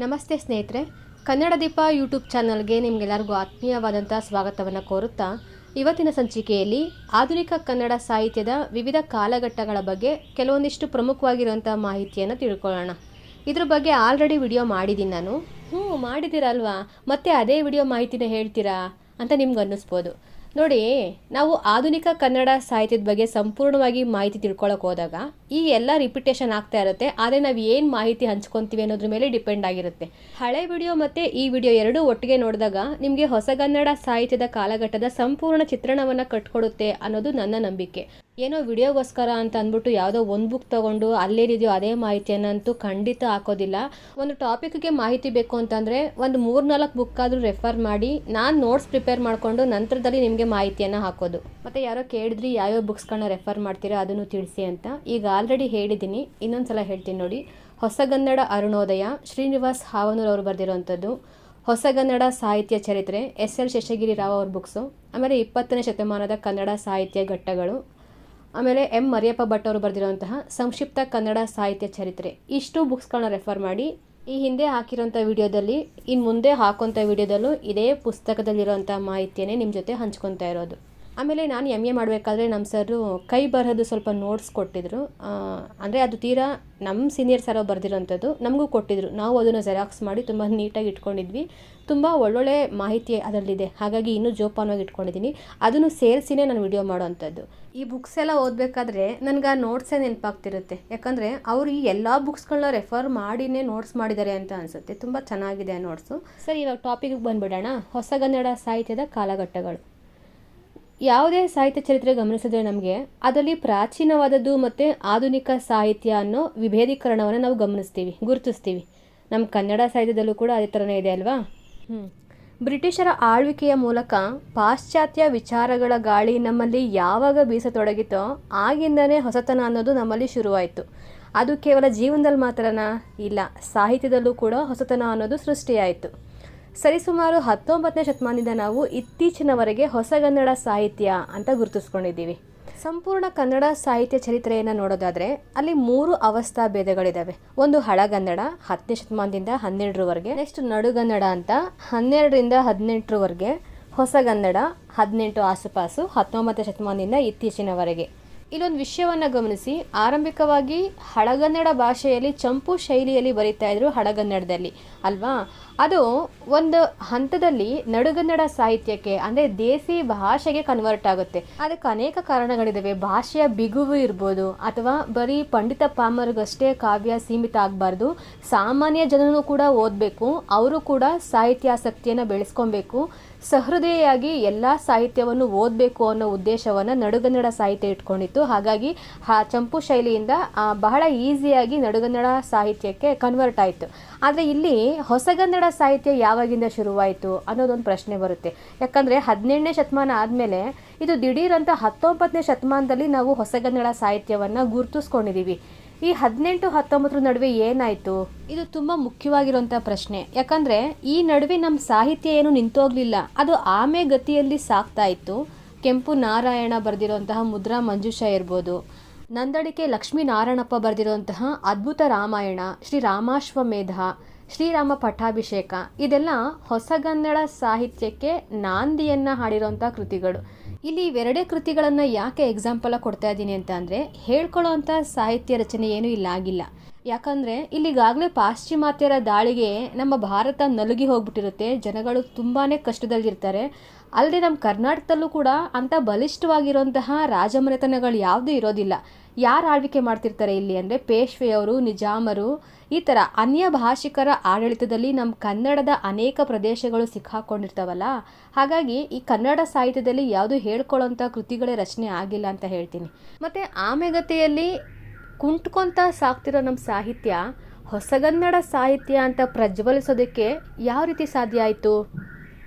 ನಮಸ್ತೆ ಸ್ನೇಹಿತರೆ, ಕನ್ನಡ ದೀಪ ಯೂಟ್ಯೂಬ್ ಚಾನಲ್ಗೆ ನಿಮಗೆಲ್ಲರಿಗೂ ಆತ್ಮೀಯವಾದಂಥ ಸ್ವಾಗತವನ್ನು ಕೋರುತ್ತಾ ಇವತ್ತಿನ ಸಂಚಿಕೆಯಲ್ಲಿ ಆಧುನಿಕ ಕನ್ನಡ ಸಾಹಿತ್ಯದ ವಿವಿಧ ಕಾಲಘಟ್ಟಗಳ ಬಗ್ಗೆ ಕೆಲವೊಂದಿಷ್ಟು ಪ್ರಮುಖವಾಗಿರುವಂಥ ಮಾಹಿತಿಯನ್ನು ತಿಳ್ಕೊಳ್ಳೋಣ. ಇದ್ರ ಬಗ್ಗೆ ಆಲ್ರೆಡಿ ವಿಡಿಯೋ ಮಾಡಿದ್ದೀನಿ ನಾನು. ಮಾಡಿದ್ದೀರಲ್ವಾ, ಮತ್ತೆ ಅದೇ ವಿಡಿಯೋ ಮಾಹಿತಿನ ಹೇಳ್ತೀರಾ ಅಂತ ನಿಮ್ಗೆ ಅನ್ನಿಸ್ಬೋದು. ನೋಡಿ, ನಾವು ಆಧುನಿಕ ಕನ್ನಡ ಸಾಹಿತ್ಯದ ಬಗ್ಗೆ ಸಂಪೂರ್ಣವಾಗಿ ಮಾಹಿತಿ ತಿಳ್ಕೊಳ್ಳೋಕೆ ಹೋದಾಗ ಈ ಎಲ್ಲ ರಿಪಿಟೇಷನ್ ಆಗ್ತಾ ಇರುತ್ತೆ. ಆದರೆ ನಾವು ಏನು ಮಾಹಿತಿ ಹಂಚ್ಕೊತೀವಿ ಅನ್ನೋದ್ರ ಮೇಲೆ ಡಿಪೆಂಡ್ ಆಗಿರುತ್ತೆ. ಹಳೆ ವಿಡಿಯೋ ಮತ್ತು ಈ ವಿಡಿಯೋ ಎರಡೂ ಒಟ್ಟಿಗೆ ನೋಡಿದಾಗ ನಿಮಗೆ ಹೊಸಗನ್ನಡ ಸಾಹಿತ್ಯದ ಕಾಲಘಟ್ಟದ ಸಂಪೂರ್ಣ ಚಿತ್ರಣವನ್ನು ಕಟ್ಕೊಡುತ್ತೆ ಅನ್ನೋದು ನನ್ನ ನಂಬಿಕೆ. ಏನೋ ವಿಡಿಯೋಗೋಸ್ಕರ ಅಂತ ಅಂದ್ಬಿಟ್ಟು ಯಾವುದೋ ಒಂದು ಬುಕ್ ತೊಗೊಂಡು ಅಲ್ಲೇನಿದೆಯೋ ಅದೇ ಮಾಹಿತಿಯನ್ನಂತೂ ಖಂಡಿತ ಹಾಕೋದಿಲ್ಲ. ಒಂದು ಟಾಪಿಕ್ಗೆ ಮಾಹಿತಿ ಬೇಕು ಅಂತಂದರೆ ಒಂದು 3-4 ಬುಕ್ಕಾದರೂ ರೆಫರ್ ಮಾಡಿ ನಾನು ನೋಟ್ಸ್ ಪ್ರಿಪೇರ್ ಮಾಡಿಕೊಂಡು ನಂತರದಲ್ಲಿ ನಿಮಗೆ ಮಾಹಿತಿಯನ್ನು ಹಾಕೋದು. ಮತ್ತು ಯಾರೋ ಕೇಳಿದ್ರಿ ಯಾವ್ಯಾವ ಬುಕ್ಸ್ಗಳನ್ನ ರೆಫರ್ ಮಾಡ್ತೀರಾ ಅದನ್ನು ತಿಳಿಸಿ ಅಂತ. ಈಗ ಆಲ್ರೆಡಿ ಹೇಳಿದ್ದೀನಿ, ಇನ್ನೊಂದು ಸಲ ಹೇಳ್ತೀನಿ ನೋಡಿ. ಹೊಸಗನ್ನಡ ಅರುಣೋದಯ, ಶ್ರೀನಿವಾಸ್ ಹಾವನೂರ್ ಅವರು ಬರೆದಿರುವಂಥದ್ದು. ಹೊಸಗನ್ನಡ ಸಾಹಿತ್ಯ ಚರಿತ್ರೆ, SL ಶೇಷಗಿರಿ ರಾವ್ ಅವ್ರ ಬುಕ್ಸು. ಆಮೇಲೆ 20ನೇ ಶತಮಾನದ ಕನ್ನಡ ಸಾಹಿತ್ಯ ಘಟ್ಟಗಳು. ಆಮೇಲೆ M ಮರಿಯಪ್ಪ ಭಟ್ ಅವರು ಬರೆದಿರುವಂತಹ ಸಂಕ್ಷಿಪ್ತ ಕನ್ನಡ ಸಾಹಿತ್ಯ ಚರಿತ್ರೆ. ಇಷ್ಟು ಬುಕ್ಸ್ಗಳನ್ನ ರೆಫರ್ ಮಾಡಿ ಈ ಹಿಂದೆ ಹಾಕಿರೋಂಥ ವಿಡಿಯೋದಲ್ಲಿ, ಇನ್ನು ಮುಂದೆ ಹಾಕೋಂಥ ವಿಡಿಯೋದಲ್ಲೂ ಇದೇ ಪುಸ್ತಕದಲ್ಲಿರೋಂಥ ಮಾಹಿತಿಯನ್ನೇ ನಿಮ್ಮ ಜೊತೆ ಹಂಚ್ಕೊತಾ ಇರೋದು. ಆಮೇಲೆ ನಾನು MA ಮಾಡಬೇಕಾದ್ರೆ ನಮ್ಮ ಸರು ಕೈ ಬರೋದು ಸ್ವಲ್ಪ ನೋಟ್ಸ್ ಕೊಟ್ಟಿದ್ದರು. ಅಂದರೆ ಅದು ತೀರಾ ನಮ್ಮ ಸೀನಿಯರ್ ಸರ್ ಬರೆದಿರೋಂಥದ್ದು ನಮಗೂ ಕೊಟ್ಟಿದ್ದರು. ನಾವು ಅದನ್ನು ಜೆರಾಕ್ಸ್ ಮಾಡಿ ತುಂಬ ನೀಟಾಗಿ ಇಟ್ಕೊಂಡಿದ್ವಿ. ತುಂಬ ಒಳ್ಳೊಳ್ಳೆ ಮಾಹಿತಿ ಅದರಲ್ಲಿದೆ, ಹಾಗಾಗಿ ಇನ್ನೂ ಜೋಪಾನವಾಗಿ ಇಟ್ಕೊಂಡಿದ್ದೀನಿ. ಅದನ್ನು ಸೇರಿಸಿನೇ ನಾನು ವಿಡಿಯೋ ಮಾಡೋವಂಥದ್ದು. ಈ ಬುಕ್ಸ್ ಎಲ್ಲ ಓದಬೇಕಾದ್ರೆ ನನಗೆ ಆ ನೋಟ್ಸೇ ನೆನಪಾಗ್ತಿರುತ್ತೆ. ಯಾಕಂದರೆ ಅವರು ಈ ಎಲ್ಲ ಬುಕ್ಸ್ಗಳನ್ನ ರೆಫರ್ ಮಾಡಿನೇ ನೋಟ್ಸ್ ಮಾಡಿದ್ದಾರೆ ಅಂತ ಅನಿಸುತ್ತೆ. ತುಂಬ ಚೆನ್ನಾಗಿದೆ ಆ ನೋಟ್ಸು. ಸರಿ, ಇವಾಗ ಟಾಪಿಕ್ಗೆ ಬಂದುಬಿಡೋಣ. ಹೊಸಗನ್ನಡ ಸಾಹಿತ್ಯದ ಕಾಲಘಟ್ಟಗಳು. ಯಾವುದೇ ಸಾಹಿತ್ಯ ಚರಿತ್ರೆ ಗಮನಿಸಿದ್ರೆ ನಮಗೆ ಅದರಲ್ಲಿ ಪ್ರಾಚೀನವಾದದ್ದು ಮತ್ತು ಆಧುನಿಕ ಸಾಹಿತ್ಯ ಅನ್ನೋ ವಿಭೇದೀಕರಣವನ್ನು ನಾವು ಗುರುತಿಸ್ತೀವಿ. ನಮ್ಮ ಕನ್ನಡ ಸಾಹಿತ್ಯದಲ್ಲೂ ಕೂಡ ಅದೇ ಥರನೇ ಇದೆ ಅಲ್ವಾ? ಬ್ರಿಟಿಷರ ಆಳ್ವಿಕೆಯ ಮೂಲಕ ಪಾಶ್ಚಾತ್ಯ ವಿಚಾರಗಳ ಗಾಳಿ ನಮ್ಮಲ್ಲಿ ಯಾವಾಗ ಬೀಸತೊಡಗಿತೋ ಆಗಿಂದನೇ ಹೊಸತನ ಅನ್ನೋದು ನಮ್ಮಲ್ಲಿ ಶುರುವಾಯಿತು. ಅದು ಕೇವಲ ಜೀವನದಲ್ಲಿ ಮಾತ್ರನಾ? ಇಲ್ಲ, ಸಾಹಿತ್ಯದಲ್ಲೂ ಕೂಡ ಹೊಸತನ ಅನ್ನೋದು ಸೃಷ್ಟಿಯಾಯಿತು. ಸರಿಸುಮಾರು 19ನೇ ಶತಮಾನದಿಂದ ನಾವು ಇತ್ತೀಚಿನವರೆಗೆ ಹೊಸಗನ್ನಡ ಸಾಹಿತ್ಯ ಅಂತ ಗುರುತಿಸ್ಕೊಂಡಿದ್ದೀವಿ. ಸಂಪೂರ್ಣ ಕನ್ನಡ ಸಾಹಿತ್ಯ ಚರಿತ್ರೆಯನ್ನು ನೋಡೋದಾದರೆ ಅಲ್ಲಿ 3 ಅವಸ್ಥಾ ಭೇದಗಳಿದ್ದಾವೆ. ಒಂದು ಹಳಗನ್ನಡ 10ನೇ ಶತಮಾನದಿಂದ 12ರವರೆಗೆ, ನೆಕ್ಸ್ಟ್ ನಡುಗನ್ನಡ ಅಂತ 12ರಿಂದ 18ರವರೆಗೆ, ಹೊಸಗನ್ನಡ 18 ಆಸುಪಾಸು 19ನೇ ಶತಮಾನದಿಂದ ಇತ್ತೀಚಿನವರೆಗೆ. ಇಲ್ಲೊಂದು ವಿಷಯವನ್ನು ಗಮನಿಸಿ, ಆರಂಭಿಕವಾಗಿ ಹಳಗನ್ನಡ ಭಾಷೆಯಲ್ಲಿ ಚಂಪು ಶೈಲಿಯಲ್ಲಿ ಬರೀತಾ ಇದ್ರು ಹಳಗನ್ನಡದಲ್ಲಿ ಅಲ್ವಾ. ಅದು ಒಂದು ಹಂತದಲ್ಲಿ ನಡುಗನ್ನಡ ಸಾಹಿತ್ಯಕ್ಕೆ ಅಂದರೆ ದೇಸಿ ಭಾಷೆಗೆ ಕನ್ವರ್ಟ್ ಆಗುತ್ತೆ. ಅದಕ್ಕೆ ಅನೇಕ ಕಾರಣಗಳಿದ್ದಾವೆ. ಭಾಷೆಯ ಬಿಗುವು ಇರ್ಬೋದು, ಅಥವಾ ಬರೀ ಪಂಡಿತ ಪಾಮರಿಗಷ್ಟೇ ಕಾವ್ಯ ಸೀಮಿತ ಆಗಬಾರ್ದು, ಸಾಮಾನ್ಯ ಜನರು ಕೂಡ ಓದಬೇಕು, ಅವರು ಕೂಡ ಸಾಹಿತ್ಯಾಸಕ್ತಿಯನ್ನು ಬೆಳೆಸ್ಕೊಬೇಕು, ಸಹೃದಯಾಗಿ ಎಲ್ಲ ಸಾಹಿತ್ಯವನ್ನು ಓದಬೇಕು ಅನ್ನೋ ಉದ್ದೇಶವನ್ನು ನಡುಗನ್ನಡ ಸಾಹಿತ್ಯ ಇಟ್ಕೊಂಡಿತ್ತು. ಹಾಗಾಗಿ ಚಂಪು ಶೈಲಿಯಿಂದ ಬಹಳ ಈಸಿಯಾಗಿ ನಡುಗನ್ನಡ ಸಾಹಿತ್ಯಕ್ಕೆ ಕನ್ವರ್ಟ್ ಆಯಿತು. ಆದರೆ ಇಲ್ಲಿ ಹೊಸಗನ್ನಡ ಸಾಹಿತ್ಯ ಯಾವಾಗಿಂದ ಶುರುವಾಯಿತು ಅನ್ನೋದೊಂದು ಪ್ರಶ್ನೆ ಬರುತ್ತೆ. ಯಾಕಂದರೆ 17ನೇ ಶತಮಾನ ಆದಮೇಲೆ ಇದು ದಿಢೀರಂತ 19ನೇ ಶತಮಾನದಲ್ಲಿ ನಾವು ಹೊಸಗನ್ನಡ ಸಾಹಿತ್ಯವನ್ನು ಗುರುತಿಸ್ಕೊಂಡಿದ್ದೀವಿ. ಈ 18-19 ನಡುವೆ ಏನಾಯಿತು? ಇದು ತುಂಬ ಮುಖ್ಯವಾಗಿರುವಂಥ ಪ್ರಶ್ನೆ. ಯಾಕಂದರೆ ಈ ನಡುವೆ ನಮ್ಮ ಸಾಹಿತ್ಯ ಏನು ನಿಂತೋಗಲಿಲ್ಲ, ಅದು ಆಮೆ ಗತಿಯಲ್ಲಿ ಸಾಗ್ತಾ ಇತ್ತು. ಕೆಂಪು ನಾರಾಯಣ ಬರೆದಿರುವಂತಹ ಮುದ್ರಾ ಮಂಜುಷ ಇರ್ಬೋದು, ನಂದಡಿಕೆ ಲಕ್ಷ್ಮೀನಾರಾಯಣಪ್ಪ ಬರೆದಿರುವಂತಹ ಅದ್ಭುತ ರಾಮಾಯಣ, ಶ್ರೀರಾಮಾಶ್ವಮೇಧ, ಶ್ರೀರಾಮ ಪಟ್ಟಾಭಿಷೇಕ, ಇದೆಲ್ಲ ಹೊಸಗನ್ನಡ ಸಾಹಿತ್ಯಕ್ಕೆ ನಾಂದಿಯನ್ನು ಹಾಡಿರೋಂಥ ಕೃತಿಗಳು. ಇಲ್ಲಿ ಇವೆರಡೇ ಕೃತಿಗಳನ್ನು ಯಾಕೆ ಎಕ್ಸಾಂಪಲಾಗಿ ಕೊಡ್ತಾ ಇದ್ದೀನಿ ಅಂತ ಅಂದರೆ, ಹೇಳ್ಕೊಳ್ಳೋ ಅಂಥ ಸಾಹಿತ್ಯ ರಚನೆ ಏನೂ ಇಲ್ಲ ಆಗಿಲ್ಲ. ಯಾಕಂದರೆ ಇಲ್ಲಿಗಾಗಲೇ ಪಾಶ್ಚಿಮಾತ್ಯರ ದಾಳಿಗೆ ನಮ್ಮ ಭಾರತ ನಲುಗಿ ಹೋಗ್ಬಿಟ್ಟಿರುತ್ತೆ. ಜನಗಳು ತುಂಬಾ ಕಷ್ಟದಲ್ಲಿರ್ತಾರೆ. ಅಲ್ಲದೆ ನಮ್ಮ ಕರ್ನಾಟಕದಲ್ಲೂ ಕೂಡ ಅಂಥ ಬಲಿಷ್ಠವಾಗಿರುವಂತಹ ರಾಜಮನೆತನಗಳು ಯಾವುದೂ ಇರೋದಿಲ್ಲ. ಯಾರು ಆಳ್ವಿಕೆ ಮಾಡ್ತಿರ್ತಾರೆ ಇಲ್ಲಿ ಅಂದರೆ ಪೇಶ್ವೆಯವರು, ನಿಜಾಮರು, ಈ ಥರ ಅನ್ಯ ಭಾಷಿಕರ ಆಡಳಿತದಲ್ಲಿ ನಮ್ಮ ಕನ್ನಡದ ಅನೇಕ ಪ್ರದೇಶಗಳು ಸಿಕ್ಕಾಕೊಂಡಿರ್ತಾವಲ್ಲ. ಹಾಗಾಗಿ ಈ ಕನ್ನಡ ಸಾಹಿತ್ಯದಲ್ಲಿ ಯಾವುದು ಹೇಳ್ಕೊಳ್ಳೋಂಥ ಕೃತಿಗಳೇ ರಚನೆ ಆಗಿಲ್ಲ ಅಂತ ಹೇಳ್ತೀನಿ. ಮತ್ತು ಆಮೆಗತೆಯಲ್ಲಿ ಕುಂಟ್ಕೊತ ಸಾಕ್ತಿರೋ ನಮ್ಮ ಸಾಹಿತ್ಯ ಹೊಸಗನ್ನಡ ಸಾಹಿತ್ಯ ಅಂತ ಪ್ರಜ್ವಲಿಸೋದಕ್ಕೆ ಯಾವ ರೀತಿ ಸಾಧ್ಯ ಆಯಿತು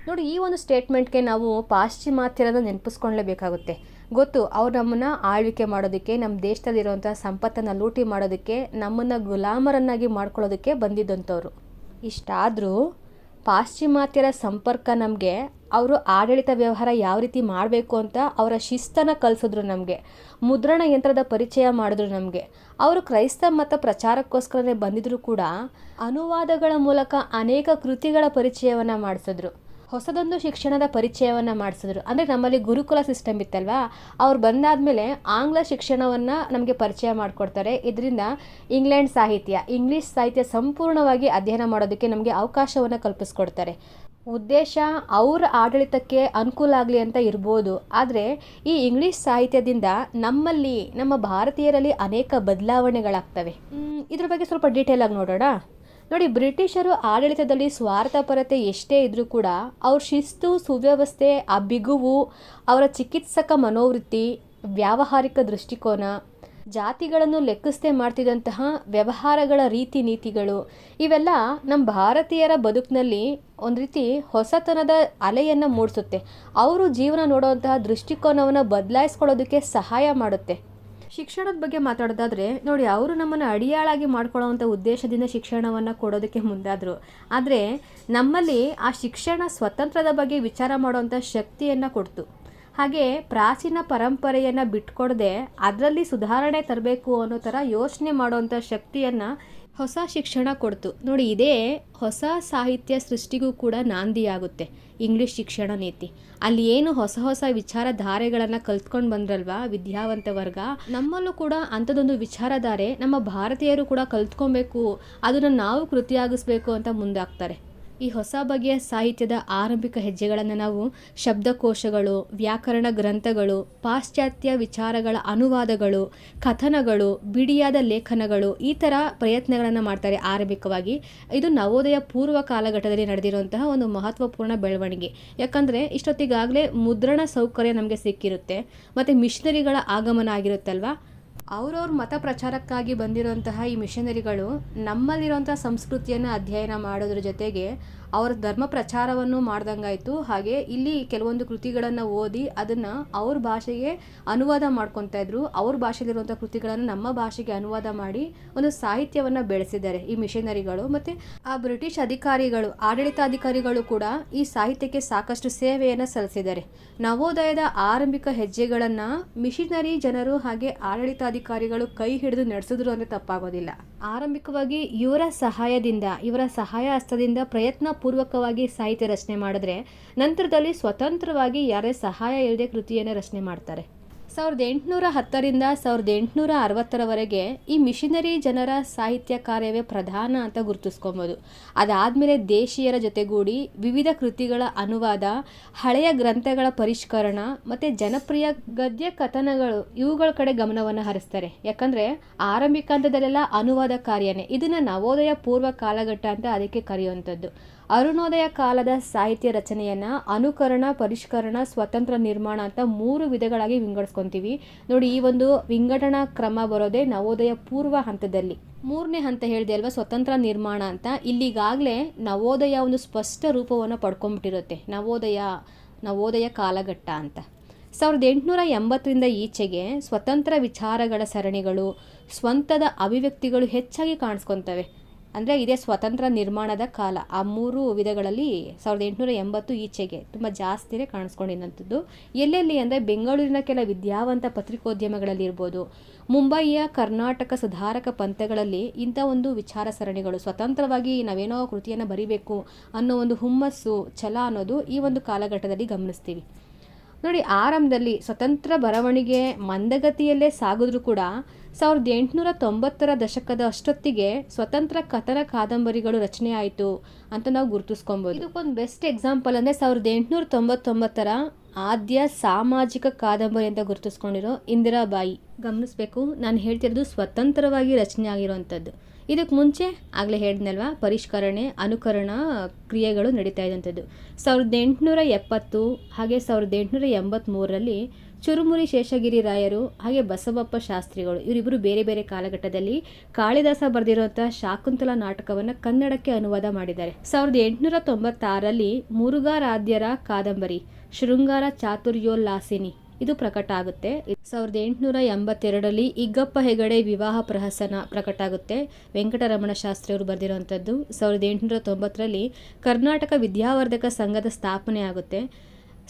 ನೋಡಿ. ಈ ಒಂದು ಸ್ಟೇಟ್ಮೆಂಟ್ಗೆ ನಾವು ಪಾಶ್ಚಿಮಾತ್ಯರನ್ನು ನೆನಪಿಸ್ಕೊಳ್ಳೇಬೇಕಾಗುತ್ತೆ. ಗೊತ್ತು, ಅವ್ರು ನಮ್ಮನ್ನು ಆಳ್ವಿಕೆ ಮಾಡೋದಕ್ಕೆ, ನಮ್ಮ ದೇಶದಲ್ಲಿರುವಂಥ ಸಂಪತ್ತನ್ನು ಲೂಟಿ ಮಾಡೋದಕ್ಕೆ, ನಮ್ಮನ್ನು ಗುಲಾಮರನ್ನಾಗಿ ಮಾಡ್ಕೊಳ್ಳೋದಕ್ಕೆ ಬಂದಿದ್ದಂಥವ್ರು. ಇಷ್ಟಾದರೂ ಪಾಶ್ಚಿಮಾತ್ಯರ ಸಂಪರ್ಕ ನಮಗೆ ಅವರು ಆಡಳಿತ ವ್ಯವಹಾರ ಯಾವ ರೀತಿ ಮಾಡಬೇಕು ಅಂತ ಅವರ ಶಿಸ್ತನ್ನು ಕಲಿಸಿದ್ರು ನಮಗೆ. ಮುದ್ರಣ ಯಂತ್ರದ ಪರಿಚಯ ಮಾಡಿದ್ರು ನಮಗೆ. ಅವರು ಕ್ರೈಸ್ತ ಮತ ಪ್ರಚಾರಕ್ಕೋಸ್ಕರನೇ ಬಂದಿದ್ರು ಕೂಡ ಅನುವಾದಗಳ ಮೂಲಕ ಅನೇಕ ಕೃತಿಗಳ ಪರಿಚಯವನ್ನು ಮಾಡಿಸಿದ್ರು. ಹೊಸದೊಂದು ಶಿಕ್ಷಣದ ಪರಿಚಯವನ್ನು ಮಾಡಿಸಿದ್ರು. ಅಂದರೆ ನಮ್ಮಲ್ಲಿ ಗುರುಕುಲ ಸಿಸ್ಟಮ್ ಇತ್ತಲ್ವಾ, ಅವ್ರು ಬಂದಾದಮೇಲೆ ಆಂಗ್ಲ ಶಿಕ್ಷಣವನ್ನು ನಮಗೆ ಪರಿಚಯ ಮಾಡಿಕೊಡ್ತಾರೆ. ಇದರಿಂದ ಇಂಗ್ಲೀಷ್ ಸಾಹಿತ್ಯ ಸಂಪೂರ್ಣವಾಗಿ ಅಧ್ಯಯನ ಮಾಡೋದಕ್ಕೆ ನಮಗೆ ಅವಕಾಶವನ್ನು ಕಲ್ಪಿಸ್ಕೊಡ್ತಾರೆ. ಉದ್ದೇಶ ಅವ್ರ ಆಡಳಿತಕ್ಕೆ ಅನುಕೂಲ ಆಗಲಿ ಅಂತ ಇರ್ಬೋದು. ಆದರೆ ಈ ಇಂಗ್ಲೀಷ್ ಸಾಹಿತ್ಯದಿಂದ ನಮ್ಮ ಭಾರತೀಯರಲ್ಲಿ ಅನೇಕ ಬದಲಾವಣೆಗಳಾಗ್ತವೆ. ಇದ್ರ ಬಗ್ಗೆ ಸ್ವಲ್ಪ ಡೀಟೇಲ್ ಆಗಿ ನೋಡೋಣ. ನೋಡಿ, ಬ್ರಿಟಿಷರು ಆಡಳಿತದಲ್ಲಿ ಸ್ವಾರ್ಥಪರತೆ ಎಷ್ಟೇ ಇದ್ರೂ ಕೂಡ ಅವ್ರ ಶಿಸ್ತು, ಸುವ್ಯವಸ್ಥೆ, ಆ ಬಿಗುವು, ಅವರ ಚಿಕಿತ್ಸಕ ಮನೋವೃತ್ತಿ, ವ್ಯಾವಹಾರಿಕ ದೃಷ್ಟಿಕೋನ, ಜಾತಿಗಳನ್ನು ಲೆಕ್ಕಿಸದೆ ಮಾಡ್ತಿದ್ದಂತಹ ವ್ಯವಹಾರಗಳ ರೀತಿ ನೀತಿಗಳು, ಇವೆಲ್ಲ ನಮ್ಮ ಭಾರತೀಯರ ಬದುಕಿನಲ್ಲಿ ಒಂದು ರೀತಿ ಹೊಸತನದ ಅಲೆಯನ್ನು ಮೂಡಿಸುತ್ತೆ. ಅವರು ಜೀವನ ನೋಡುವಂತಹ ದೃಷ್ಟಿಕೋನವನ್ನು ಬದಲಾಯಿಸ್ಕೊಳ್ಳೋದಕ್ಕೆ ಸಹಾಯ ಮಾಡುತ್ತೆ. ಶಿಕ್ಷಣದ ಬಗ್ಗೆ ಮಾತಾಡೋದಾದರೆ ನೋಡಿ, ಅವರು ನಮ್ಮನ್ನು ಅಡಿಯಾಳಾಗಿ ಮಾಡ್ಕೊಳ್ಳೋವಂಥ ಉದ್ದೇಶದಿಂದ ಶಿಕ್ಷಣವನ್ನು ಕೊಡೋದಕ್ಕೆ ಮುಂದಾದರು. ಆದರೆ ನಮ್ಮಲ್ಲಿ ಆ ಶಿಕ್ಷಣ ಸ್ವತಂತ್ರದ ಬಗ್ಗೆ ವಿಚಾರ ಮಾಡುವಂಥ ಶಕ್ತಿಯನ್ನು ಕೊಡ್ತು. ಹಾಗೆ ಪ್ರಾಚೀನ ಪರಂಪರೆಯನ್ನು ಬಿಟ್ಕೊಡದೆ ಅದರಲ್ಲಿ ಸುಧಾರಣೆ ತರಬೇಕು ಅನ್ನೋ ಥರ ಯೋಚನೆ ಮಾಡುವಂಥ ಶಕ್ತಿಯನ್ನು ಹೊಸ ಶಿಕ್ಷಣ ಕೊಡ್ತು. ನೋಡಿ, ಇದೇ ಹೊಸ ಸಾಹಿತ್ಯ ಸೃಷ್ಟಿಗೂ ಕೂಡ ನಾಂದಿಯಾಗುತ್ತೆ ಇಂಗ್ಲೀಷ್ ಶಿಕ್ಷಣ ನೀತಿ. ಅಲ್ಲಿ ಏನು ಹೊಸ ಹೊಸ ವಿಚಾರಧಾರೆಗಳನ್ನು ಕಲ್ತ್ಕೊಂಡು ಬಂದ್ರಲ್ವಾ ವಿದ್ಯಾವಂತ ವರ್ಗ, ನಮ್ಮಲ್ಲೂ ಕೂಡ ಅಂಥದ್ದೊಂದು ವಿಚಾರಧಾರೆ ನಮ್ಮ ಭಾರತೀಯರು ಕೂಡ ಕಲ್ತ್ಕೊಬೇಕು, ಅದನ್ನು ನಾವು ಕೃತಿಯಾಗಿಸ್ಬೇಕು ಅಂತ ಮುಂದಾಗ್ತಾರೆ. ಈ ಹೊಸ ಬಗೆಯ ಸಾಹಿತ್ಯದ ಆರಂಭಿಕ ಹೆಜ್ಜೆಗಳನ್ನು ನಾವು ಶಬ್ದಕೋಶಗಳು, ವ್ಯಾಕರಣ ಗ್ರಂಥಗಳು, ಪಾಶ್ಚಾತ್ಯ ವಿಚಾರಗಳ ಅನುವಾದಗಳು, ಕಥನಗಳು, ಬಿಡಿಯಾದ ಲೇಖನಗಳು, ಈ ಥರ ಪ್ರಯತ್ನಗಳನ್ನು ಮಾಡ್ತಾರೆ ಆರಂಭಿಕವಾಗಿ. ಇದು ನವೋದಯ ಪೂರ್ವ ಕಾಲಘಟ್ಟದಲ್ಲಿ ನಡೆದಿರುವಂತಹ ಒಂದು ಮಹತ್ವಪೂರ್ಣ ಬೆಳವಣಿಗೆ. ಯಾಕಂದರೆ ಇಷ್ಟೊತ್ತಿಗಾಗಲೇ ಮುದ್ರಣ ಸೌಕರ್ಯ ನಮಗೆ ಸಿಕ್ಕಿರುತ್ತೆ, ಮತ್ತು ಮಿಷನರಿಗಳ ಆಗಮನ ಆಗಿರುತ್ತಲ್ವ. ಅವ್ರವ್ರ ಮತ ಪ್ರಚಾರಕ್ಕಾಗಿ ಬಂದಿರುವಂತಹ ಈ ಮಿಷನರಿಗಳು ನಮ್ಮಲ್ಲಿರುವಂಥ ಸಂಸ್ಕೃತಿಯನ್ನು ಅಧ್ಯಯನ ಮಾಡೋದ್ರ ಜೊತೆಗೆ ಅವರ ಧರ್ಮ ಪ್ರಚಾರವನ್ನು ಮಾಡ್ದಂಗಾಯಿತು. ಹಾಗೆ ಇಲ್ಲಿ ಕೆಲವೊಂದು ಕೃತಿಗಳನ್ನು ಓದಿ ಅದನ್ನು ಅವ್ರ ಭಾಷೆಗೆ ಅನುವಾದ ಮಾಡ್ಕೊತಾ ಇದ್ರು. ಅವ್ರ ಭಾಷೆಯಲ್ಲಿರುವಂಥ ಕೃತಿಗಳನ್ನು ನಮ್ಮ ಭಾಷೆಗೆ ಅನುವಾದ ಮಾಡಿ ಒಂದು ಸಾಹಿತ್ಯವನ್ನು ಬೆಳೆಸಿದ್ದಾರೆ ಈ ಮಿಷನರಿಗಳು. ಮತ್ತು ಆ ಬ್ರಿಟಿಷ್ ಅಧಿಕಾರಿಗಳು, ಆಡಳಿತಾಧಿಕಾರಿಗಳು ಕೂಡ ಈ ಸಾಹಿತ್ಯಕ್ಕೆ ಸಾಕಷ್ಟು ಸೇವೆಯನ್ನು ಸಲ್ಲಿಸಿದ್ದಾರೆ. ನವೋದಯದ ಆರಂಭಿಕ ಹೆಜ್ಜೆಗಳನ್ನು ಮಿಷನರಿ ಜನರು ಹಾಗೆ ಆಡಳಿತಾಧಿಕಾರಿಗಳು ಕೈ ಹಿಡಿದು ನಡೆಸಿದ್ರು ಅಂದರೆ ತಪ್ಪಾಗೋದಿಲ್ಲ. ಆರಂಭಿಕವಾಗಿ ಇವರ ಸಹಾಯ ಹಸ್ತದಿಂದ ಪ್ರಯತ್ನ ಪೂರ್ವಕವಾಗಿ ಸಾಹಿತ್ಯ ರಚನೆ ಮಾಡಿದ್ರೆ, ನಂತರದಲ್ಲಿ ಸ್ವತಂತ್ರವಾಗಿ ಯಾರೇ ಸಹಾಯ ಇಲ್ಲದೆ ಕೃತಿಯನ್ನು ರಚನೆ ಮಾಡ್ತಾರೆ. 1810ರಿಂದ 1860ರವರೆಗೆ ಈ ಮಿಷನರಿ ಜನರ ಸಾಹಿತ್ಯ ಕಾರ್ಯವೇ ಪ್ರಧಾನ ಅಂತ ಗುರುತಿಸ್ಕೊಬೋದು. ಅದಾದಮೇಲೆ ದೇಶೀಯರ ಜೊತೆಗೂಡಿ ವಿವಿಧ ಕೃತಿಗಳ ಅನುವಾದ, ಹಳೆಯ ಗ್ರಂಥಗಳ ಪರಿಷ್ಕರಣ ಮತ್ತು ಜನಪ್ರಿಯ ಗದ್ಯ ಕಥನಗಳು, ಇವುಗಳ ಕಡೆ ಗಮನವನ್ನು ಹರಿಸ್ತಾರೆ. ಯಾಕಂದರೆ ಆರಂಭಿಕ ಹಂತದಲ್ಲೆಲ್ಲ ಅನುವಾದ ಕಾರ್ಯನೇ. ಇದನ್ನು ನವೋದಯ ಪೂರ್ವ ಕಾಲಘಟ್ಟ ಅಂತ ಅದಕ್ಕೆ ಕರೆಯುವಂಥದ್ದು. ಅರುಣೋದಯ ಕಾಲದ ಸಾಹಿತ್ಯ ರಚನೆಯನ್ನು ಅನುಕರಣ, ಪರಿಷ್ಕರಣ, ಸ್ವತಂತ್ರ ನಿರ್ಮಾಣ ಅಂತ 3 ವಿಧಗಳಾಗಿ ವಿಂಗಡಿಸ್ಕೊತೀವಿ. ನೋಡಿ, ಈ ಒಂದು ವಿಂಗಡಣಾ ಕ್ರಮ ಬರೋದೇ ನವೋದಯ ಪೂರ್ವ ಹಂತದಲ್ಲಿ. 3ನೇ ಹಂತ ಹೇಳಿದೆ ಅಲ್ವಾ, ಸ್ವತಂತ್ರ ನಿರ್ಮಾಣ ಅಂತ. ಇಲ್ಲಿಗಾಗಲೇ ನವೋದಯ ಒಂದು ಸ್ಪಷ್ಟ ರೂಪವನ್ನು ಪಡ್ಕೊಂಡ್ಬಿಟ್ಟಿರುತ್ತೆ, ನವೋದಯ ಕಾಲಘಟ್ಟ ಅಂತ. 1880ರಿಂದ ಈಚೆಗೆ ಸ್ವತಂತ್ರ ವಿಚಾರಗಳ ಸರಣಿಗಳು, ಸ್ವಂತದ ಅಭಿವ್ಯಕ್ತಿಗಳು ಹೆಚ್ಚಾಗಿ ಕಾಣಿಸ್ಕೊತವೆ. ಅಂದರೆ ಇದೇ ಸ್ವತಂತ್ರ ನಿರ್ಮಾಣದ ಕಾಲ. ಆ 3 ವಿಧಗಳಲ್ಲಿ 1880 ಈಚೆಗೆ ತುಂಬ ಜಾಸ್ತಿನೇ ಕಾಣಿಸ್ಕೊಂಡಿದ್ದಂಥದ್ದು. ಎಲ್ಲೆಲ್ಲಿ ಅಂದರೆ ಬೆಂಗಳೂರಿನ ಕೆಲ ವಿದ್ಯಾವಂತ ಪತ್ರಿಕೋದ್ಯಮಗಳಲ್ಲಿ ಇರ್ಬೋದು, ಮುಂಬಯಿಯ ಕರ್ನಾಟಕ ಸುಧಾರಕ ಪಂಥಗಳಲ್ಲಿ ಇಂಥ ಒಂದು ವಿಚಾರ ಸರಣಿಗಳು, ಸ್ವತಂತ್ರವಾಗಿ ನಾವೇನೋ ಕೃತಿಯನ್ನು ಬರಿಬೇಕು ಅನ್ನೋ ಒಂದು ಹುಮ್ಮಸ್ಸು, ಛಲ ಅನ್ನೋದು ಈ ಒಂದು ಕಾಲಘಟ್ಟದಲ್ಲಿ ಗಮನಿಸ್ತೀವಿ. ನೋಡಿ, ಆರಂಭದಲ್ಲಿ ಸ್ವತಂತ್ರ ಬರವಣಿಗೆ ಮಂದಗತಿಯಲ್ಲೇ ಸಾಗಿದ್ರೂ ಕೂಡ 1890ರ ದಶಕದ ಅಷ್ಟೊತ್ತಿಗೆ ಸ್ವತಂತ್ರ ಕಥನ ಕಾದಂಬರಿಗಳು ರಚನೆ ಆಯಿತು ಅಂತ ನಾವು ಗುರುತಿಸ್ಕೊಬೋದು. ಇದಕ್ಕೊಂದು ಬೆಸ್ಟ್ ಎಕ್ಸಾಂಪಲ್ ಅಂದರೆ 1899ರ ಆದ್ಯ ಸಾಮಾಜಿಕ ಕಾದಂಬರಿ ಅಂತ ಗುರುತಿಸ್ಕೊಂಡಿರೋ ಇಂದಿರಾಬಾಯಿ. ಗಮನಿಸಬೇಕು, ನಾನು ಹೇಳ್ತಿರೋದು ಸ್ವತಂತ್ರವಾಗಿ ರಚನೆ ಆಗಿರುವಂಥದ್ದು. ಇದಕ್ಕೆ ಮುಂಚೆ ಆಗಲೇ ಹೇಳಿದ್ನಲ್ವ, ಪರಿಷ್ಕರಣೆ, ಅನುಕರಣ ಕ್ರಿಯೆಗಳು ನಡೀತಾ ಇದ್ದಂಥದ್ದು. 1870 ಹಾಗೆ 1883ರಲ್ಲಿ ಚುರುಮುರಿ ಶೇಷಗಿರಿ ರಾಯರು ಹಾಗೆ ಬಸವಪ್ಪ ಶಾಸ್ತ್ರಿಗಳು, ಇವರಿಬ್ಬರು ಬೇರೆ ಬೇರೆ ಕಾಲಘಟ್ಟದಲ್ಲಿ ಕಾಳಿದಾಸ ಬರೆದಿರುವಂಥ ಶಾಕುಂತಲ ನಾಟಕವನ್ನು ಕನ್ನಡಕ್ಕೆ ಅನುವಾದ ಮಾಡಿದ್ದಾರೆ. 1896ರಲ್ಲಿ ಮುರುಘರಾಧ್ಯರ ಕಾದಂಬರಿ ಶೃಂಗಾರ ಚಾತುರ್ಯೋಲ್ಲಾಸಿನಿ ಇದು ಪ್ರಕಟ ಆಗುತ್ತೆ. 1882ರಲ್ಲಿ ಇಗ್ಗಪ್ಪ ಹೆಗಡೆ ವಿವಾಹ ಪ್ರಹಸನ ಪ್ರಕಟ ಆಗುತ್ತೆ. ವೆಂಕಟರಮಣ ಶಾಸ್ತ್ರಿ ಅವರು ಬರೆದಿರುವಂಥದ್ದು. 1890ರಲ್ಲಿ ಕರ್ನಾಟಕ ವಿದ್ಯಾವರ್ಧಕ ಸಂಘದ ಸ್ಥಾಪನೆ ಆಗುತ್ತೆ.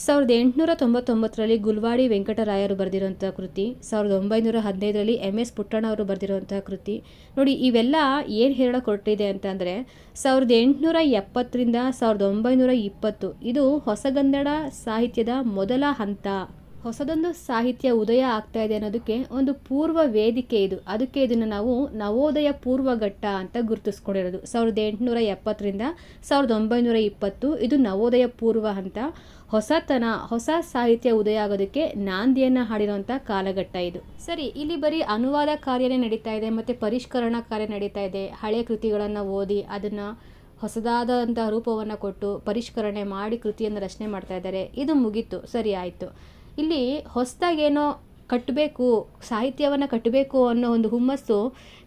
1899ರಲ್ಲಿ ಗುಲ್ವಾಡಿ ವೆಂಕಟರಾಯರು ಬರೆದಿರುವಂಥ ಕೃತಿ. 1915ರಲ್ಲಿ MS ಪುಟ್ಟಣ್ಣ ಅವರು ಬರೆದಿರುವಂತಹ ಕೃತಿ. ನೋಡಿ, ಇವೆಲ್ಲ ಏನು ಹೇಳಕೊಟ್ಟಿದೆ ಅಂತಂದರೆ 1870ರಿಂದ 1920 ಇದು ಹೊಸಗನ್ನಡ ಸಾಹಿತ್ಯದ ಮೊದಲ ಹಂತ. ಹೊಸದೊಂದು ಸಾಹಿತ್ಯ ಉದಯ ಆಗ್ತಾ ಇದೆ ಅನ್ನೋದಕ್ಕೆ ಒಂದು ಪೂರ್ವ ವೇದಿಕೆ ಇದು. ಅದಕ್ಕೆ ಇದನ್ನು ನಾವು ನವೋದಯ ಪೂರ್ವಘಟ್ಟ ಅಂತ ಗುರುತಿಸ್ಕೊಂಡಿರೋದು. 1870ರಿಂದ 1920 ಇದು ನವೋದಯ ಪೂರ್ವ ಹಂತ. ಹೊಸ ಸಾಹಿತ್ಯ ಉದಯ ಆಗೋದಕ್ಕೆ ನಾಂದಿಯನ್ನು ಹಾಡಿರುವಂಥ ಕಾಲಘಟ್ಟ ಇದು. ಸರಿ, ಇಲ್ಲಿ ಬರೀ ಅನುವಾದ ಕಾರ್ಯನೇ ನಡೀತಾ ಇದೆ ಮತ್ತು ಪರಿಷ್ಕರಣಾ ಕಾರ್ಯ ನಡೀತಾ ಇದೆ. ಹಳೆ ಕೃತಿಗಳನ್ನು ಓದಿ ಅದನ್ನು ಹೊಸದಾದಂಥ ರೂಪವನ್ನು ಕೊಟ್ಟು ಪರಿಷ್ಕರಣೆ ಮಾಡಿ ಕೃತಿಯನ್ನು ರಚನೆ ಮಾಡ್ತಾ ಇದ್ದಾರೆ. ಇದು ಮುಗೀತು, ಸರಿ ಆಯಿತು. ಇಲ್ಲಿ ಹೊಸದಾಗೇನೋ ಕಟ್ಟಬೇಕು, ಸಾಹಿತ್ಯವನ್ನು ಕಟ್ಟಬೇಕು ಅನ್ನೋ ಒಂದು ಹುಮ್ಮಸ್ಸು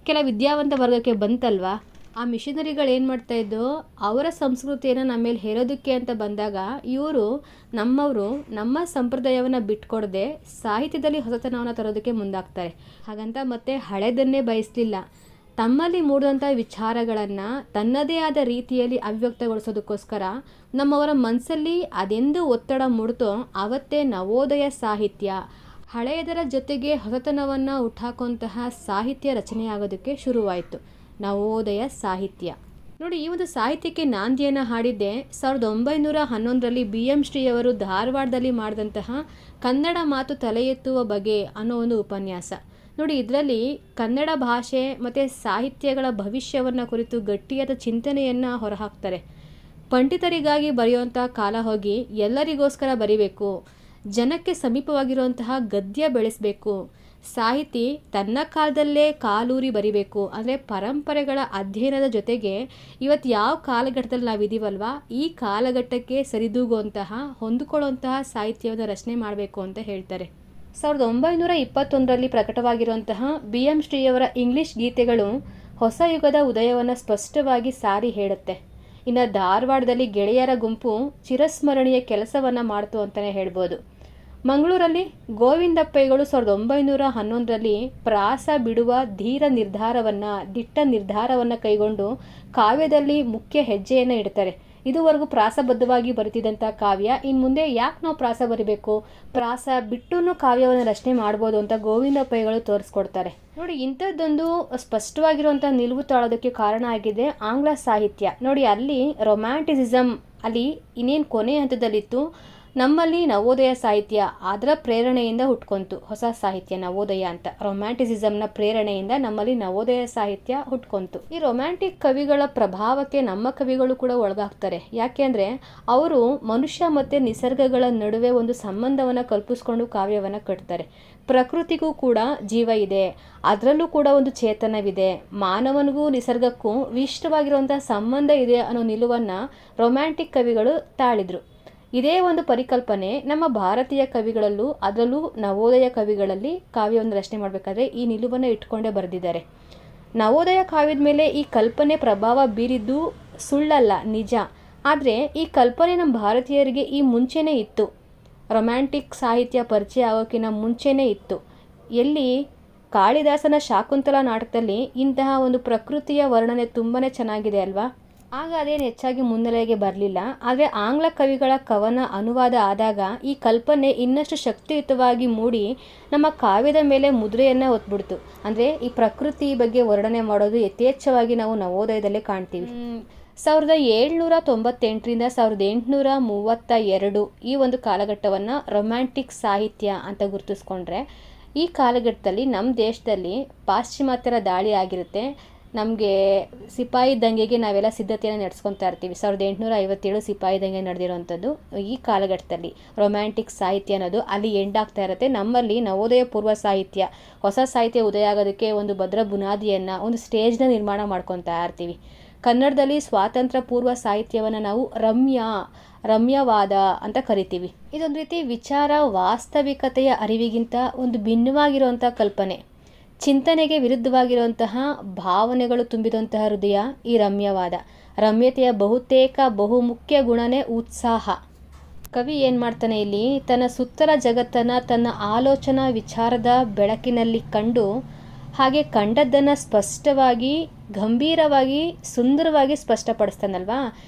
ಕೆಲ ವಿದ್ಯಾವಂತ ವರ್ಗಕ್ಕೆ ಬಂತಲ್ವಾ. ಆ ಮಿಷನರಿಗಳು ಏನು ಮಾಡ್ತಾಯಿದ್ದು, ಅವರ ಸಂಸ್ಕೃತಿಯನ್ನು ನಮ್ಮ ಮೇಲೆ ಹೇರೋದಕ್ಕೆ ಅಂತ ಬಂದಾಗ ಇವರು ನಮ್ಮವರು ನಮ್ಮ ಸಂಪ್ರದಾಯವನ್ನು ಬಿಟ್ಕೊಡದೆ ಸಾಹಿತ್ಯದಲ್ಲಿ ಹೊಸತನವನ್ನು ತರೋದಕ್ಕೆ ಮುಂದಾಗ್ತಾರೆ. ಹಾಗಂತ ಮತ್ತೆ ಹಳೆದನ್ನೇ ಬಯಸಲಿಲ್ಲ. ತಮ್ಮಲ್ಲಿ ಮೂಡಿದಂಥ ವಿಚಾರಗಳನ್ನು ತನ್ನದೇ ಆದ ರೀತಿಯಲ್ಲಿ ಅಭಿವ್ಯಕ್ತಗೊಳಿಸೋದಕ್ಕೋಸ್ಕರ ನಮ್ಮವರ ಮನಸ್ಸಲ್ಲಿ ಅದೆಂದು ಒತ್ತಡ ಮೂಡ್ತೋ ಆವತ್ತೇ ನವೋದಯ ಸಾಹಿತ್ಯ, ಹಳೆಯದರ ಜೊತೆಗೆ ಹೊಸತನವನ್ನು ಹುಟ್ಟಾಕುವಂತಹ ಸಾಹಿತ್ಯ ರಚನೆಯಾಗೋದಕ್ಕೆ ಶುರುವಾಯಿತು. ನವೋದಯ ಸಾಹಿತ್ಯ ನೋಡಿ, ಈ ಒಂದು ಸಾಹಿತ್ಯಕ್ಕೆ ನಾಂದಿಯನ್ನು ಹಾಡಿದ್ದೆ 1911ರಲ್ಲಿ BM ಶ್ರೀಯವರು ಧಾರವಾಡದಲ್ಲಿ ಮಾಡಿದಂತಹ ಕನ್ನಡ ಮಾತು ತಲೆ ಎತ್ತುವ ಬಗೆ ಅನ್ನೋ ಒಂದು ಉಪನ್ಯಾಸ. ನೋಡಿ, ಇದರಲ್ಲಿ ಕನ್ನಡ ಭಾಷೆ ಮತ್ತು ಸಾಹಿತ್ಯಗಳ ಭವಿಷ್ಯವನ್ನು ಕುರಿತು ಗಟ್ಟಿಯಾದ ಚಿಂತನೆಯನ್ನು ಹೊರಹಾಕ್ತಾರೆ. ಪಂಡಿತರಿಗಾಗಿ ಬರೆಯುವಂಥ ಕಾಲ ಹೋಗಿ ಎಲ್ಲರಿಗೋಸ್ಕರ ಬರಿಬೇಕು, ಜನಕ್ಕೆ ಸಮೀಪವಾಗಿರುವಂತಹ ಗದ್ಯ ಬೆಳೆಸಬೇಕು, ಸಾಹಿತಿ ತನ್ನ ಕಾಲದಲ್ಲೇ ಕಾಲೂರಿ ಬರಿಬೇಕು. ಅಂದರೆ ಪರಂಪರೆಗಳ ಅಧ್ಯಯನದ ಜೊತೆಗೆ ಇವತ್ತು ಯಾವ ಕಾಲಘಟ್ಟದಲ್ಲಿ ನಾವಿದ್ದೀವಲ್ವ, ಈ ಕಾಲಘಟ್ಟಕ್ಕೆ ಸರಿದೂಗುವಂತಹ ಹೊಂದಿಕೊಳ್ಳುವಂತಹ ಸಾಹಿತ್ಯವನ್ನು ರಚನೆ ಮಾಡಬೇಕು ಅಂತ ಹೇಳ್ತಾರೆ. 1921ರಲ್ಲಿ ಪ್ರಕಟವಾಗಿರುವಂತಹ BM ಶ್ರೀಯವರ ಇಂಗ್ಲಿಷ್ ಗೀತೆಗಳು ಹೊಸ ಯುಗದ ಉದಯವನ್ನು ಸ್ಪಷ್ಟವಾಗಿ ಸಾರಿ ಹೇಳುತ್ತೆ. ಇನ್ನು ಧಾರವಾಡದಲ್ಲಿ ಗೆಳೆಯರ ಗುಂಪು ಚಿರಸ್ಮರಣೀಯ ಕೆಲಸವನ್ನು ಮಾಡ್ತು ಅಂತಲೇ ಹೇಳ್ಬೋದು. ಮಂಗಳೂರಲ್ಲಿ ಗೋವಿಂದಪ್ಪಯ್ಯಗಳು 1911ರಲ್ಲಿ ಪ್ರಾಸ ಬಿಡುವ ದಿಟ್ಟ ನಿರ್ಧಾರವನ್ನು ಕೈಗೊಂಡು ಕಾವ್ಯದಲ್ಲಿ ಮುಖ್ಯ ಹೆಜ್ಜೆಯನ್ನು ಇಡ್ತಾರೆ. ಇದುವರೆಗೂ ಪ್ರಾಸಬದ್ಧವಾಗಿ ಬರೆತಿದ್ದಂಥ ಕಾವ್ಯ ಇನ್ನು ಮುಂದೆ ಯಾಕೆ ನಾವು ಪ್ರಾಸ ಬರಿಬೇಕು, ಪ್ರಾಸ ಬಿಟ್ಟು ಕಾವ್ಯವನ್ನು ರಚನೆ ಮಾಡ್ಬೋದು ಅಂತ ಗೋವಿಂದಪ್ಪಯ್ಯಗಳು ತೋರಿಸ್ಕೊಡ್ತಾರೆ. ನೋಡಿ, ಇಂಥದ್ದೊಂದು ಸ್ಪಷ್ಟವಾಗಿರುವಂಥ ನಿಲುವು ತಾಳೋದಕ್ಕೆ ಕಾರಣ ಆಗಿದೆ ಆಂಗ್ಲ ಸಾಹಿತ್ಯ. ನೋಡಿ, ಅಲ್ಲಿ ರೊಮ್ಯಾಂಟಿಸಿಸಮ್ ಅಲ್ಲಿ ಇನ್ನೇನು ಕೊನೆ ಹಂತದಲ್ಲಿತ್ತು. ನಮ್ಮಲ್ಲಿ ನವೋದಯ ಸಾಹಿತ್ಯ ಅದರ ಪ್ರೇರಣೆಯಿಂದ ಹುಟ್ಕೊಂತು ಹೊಸ ಸಾಹಿತ್ಯ ನವೋದಯ ಅಂತ. ರೊಮ್ಯಾಂಟಿಸಿಸಮ್ನ ಪ್ರೇರಣೆಯಿಂದ ನಮ್ಮಲ್ಲಿ ನವೋದಯ ಸಾಹಿತ್ಯ ಹುಟ್ಕೊಂತು. ಈ ರೊಮ್ಯಾಂಟಿಕ್ ಕವಿಗಳ ಪ್ರಭಾವಕ್ಕೆ ನಮ್ಮ ಕವಿಗಳು ಕೂಡ ಒಳಗಾಗ್ತಾರೆ. ಯಾಕೆಂದರೆ ಅವರು ಮನುಷ್ಯ ಮತ್ತು ನಿಸರ್ಗಗಳ ನಡುವೆ ಒಂದು ಸಂಬಂಧವನ್ನು ಕಲ್ಪಿಸ್ಕೊಂಡು ಕಾವ್ಯವನ್ನು ಕಟ್ತಾರೆ. ಪ್ರಕೃತಿಗೂ ಕೂಡ ಜೀವ ಇದೆ, ಅದರಲ್ಲೂ ಕೂಡ ಒಂದು ಚೇತನವಿದೆ, ಮಾನವನಿಗೂ ನಿಸರ್ಗಕ್ಕೂ ವಿಶಿಷ್ಟವಾಗಿರುವಂಥ ಸಂಬಂಧ ಇದೆ ಅನ್ನೋ ನಿಲುವನ್ನು ರೊಮ್ಯಾಂಟಿಕ್ ಕವಿಗಳು ತಾಳಿದ್ರು. ಇದೇ ಒಂದು ಪರಿಕಲ್ಪನೆ ನಮ್ಮ ಭಾರತೀಯ ಕವಿಗಳಲ್ಲೂ, ಅದರಲ್ಲೂ ನವೋದಯ ಕವಿಗಳಲ್ಲಿ ಕಾವ್ಯವನ್ನು ರಚನೆ ಮಾಡಬೇಕಾದ್ರೆ ಈ ನಿಲುವನ್ನು ಇಟ್ಕೊಂಡೇ ಬರೆದಿದ್ದಾರೆ. ನವೋದಯ ಕಾವ್ಯದ ಮೇಲೆ ಈ ಕಲ್ಪನೆ ಪ್ರಭಾವ ಬೀರಿದ್ದು ಸುಳ್ಳಲ್ಲ, ನಿಜ. ಆದರೆ ಈ ಕಲ್ಪನೆ ನಮ್ಮ ಭಾರತೀಯರಿಗೆ ಈ ಮುಂಚೆನೇ ಇತ್ತು. ರೊಮ್ಯಾಂಟಿಕ್ ಸಾಹಿತ್ಯ ಪರಿಚಯ ಆಗೋಕ್ಕಿಂತ ಮುಂಚೆನೇ ಇತ್ತು. ಎಲ್ಲಿ ಕಾಳಿದಾಸನ ಶಾಕುಂತಲ ನಾಟಕದಲ್ಲಿ ಇಂತಹ ಒಂದು ಪ್ರಕೃತಿಯ ವರ್ಣನೆ ತುಂಬಾ ಚೆನ್ನಾಗಿದೆ ಅಲ್ವಾ. ಆಗ ಅದೇನು ಹೆಚ್ಚಾಗಿ ಮುನ್ನೆಲೆಗೆ ಬರಲಿಲ್ಲ. ಆದರೆ ಆಂಗ್ಲ ಕವಿಗಳ ಕವನ ಅನುವಾದ ಆದಾಗ ಈ ಕಲ್ಪನೆ ಇನ್ನಷ್ಟು ಶಕ್ತಿಯುತವಾಗಿ ಮೂಡಿ ನಮ್ಮ ಕಾವ್ಯದ ಮೇಲೆ ಮುದ್ರೆಯನ್ನು ಒತ್ಬಿಡ್ತು. ಅಂದರೆ ಈ ಪ್ರಕೃತಿ ಬಗ್ಗೆ ವರ್ಣನೆ ಮಾಡೋದು ಯಥೇಚ್ಛವಾಗಿ ನಾವು ನವೋದಯದಲ್ಲೇ ಕಾಣ್ತೀವಿ. 1798ರಿಂದ 1832 ಈ ಒಂದು ಕಾಲಘಟ್ಟವನ್ನು ರೊಮ್ಯಾಂಟಿಕ್ ಸಾಹಿತ್ಯ ಅಂತ ಗುರುತಿಸ್ಕೊಂಡ್ರೆ, ಈ ಕಾಲಘಟ್ಟದಲ್ಲಿ ನಮ್ಮ ದೇಶದಲ್ಲಿ ಪಾಶ್ಚಿಮಾತ್ಯರ ದಾಳಿ ಆಗಿರುತ್ತೆ. ನಮಗೆ ಸಿಪಾಯಿ ದಂಗೆಗೆ ನಾವೆಲ್ಲ ಸಿದ್ಧತೆಯನ್ನು ನಡೆಸ್ಕೊತಾ ಇರ್ತೀವಿ. 1857 ಸಿಪಾಯಿ ದಂಗೆ ನಡೆದಿರೋವಂಥದ್ದು. ಈ ಕಾಲಘಟ್ಟದಲ್ಲಿ ರೊಮ್ಯಾಂಟಿಕ್ ಸಾಹಿತ್ಯ ಅನ್ನೋದು ಅಲ್ಲಿ ಎಂಡ್ ಆಗ್ತಾ ಇರುತ್ತೆ. ನಮ್ಮಲ್ಲಿ ನವೋದಯ ಪೂರ್ವ ಸಾಹಿತ್ಯ, ಹೊಸ ಸಾಹಿತ್ಯ ಉದಯ ಆಗೋದಕ್ಕೆ ಒಂದು ಭದ್ರ ಬುನಾದಿಯನ್ನು, ಒಂದು ಸ್ಟೇಜ್ನ ನಿರ್ಮಾಣ ಮಾಡ್ಕೊತಾ ಇರ್ತೀವಿ. ಕನ್ನಡದಲ್ಲಿ ಸ್ವಾತಂತ್ರ್ಯ ಪೂರ್ವ ಸಾಹಿತ್ಯವನ್ನು ನಾವು ರಮ್ಯವಾದ ಅಂತ ಕರಿತೀವಿ. ಇದೊಂದು ರೀತಿ ವಿಚಾರ ವಾಸ್ತವಿಕತೆಯ ಅರಿವಿಗಿಂತ ಒಂದು ಭಿನ್ನವಾಗಿರುವಂಥ ಕಲ್ಪನೆ, ಚಿಂತನೆಗೆ ವಿರುದ್ಧವಾಗಿರುವಂತಹ ಭಾವನೆಗಳು ತುಂಬಿದಂತಹ ಹೃದಯ ಈ ರಮ್ಯವಾದ. ರಮ್ಯತೆಯ ಬಹುತೇಕ ಬಹುಮುಖ್ಯ ಗುಣನೇ ಉತ್ಸಾಹ. ಕವಿ ಏನು ಮಾಡ್ತಾನೆ ಇಲ್ಲಿ, ತನ್ನ ಸುತ್ತಲ ಜಗತ್ತನ್ನು ತನ್ನ ಆಲೋಚನಾ ವಿಚಾರದ ಬೆಳಕಿನಲ್ಲಿ ಕಂಡು, ಹಾಗೆ ಕಂಡದ್ದನ್ನು ಸ್ಪಷ್ಟವಾಗಿ, ಗಂಭೀರವಾಗಿ, ಸುಂದರವಾಗಿ ಸ್ಪಷ್ಟಪಡಿಸ್ತಾನಲ್ವಾ.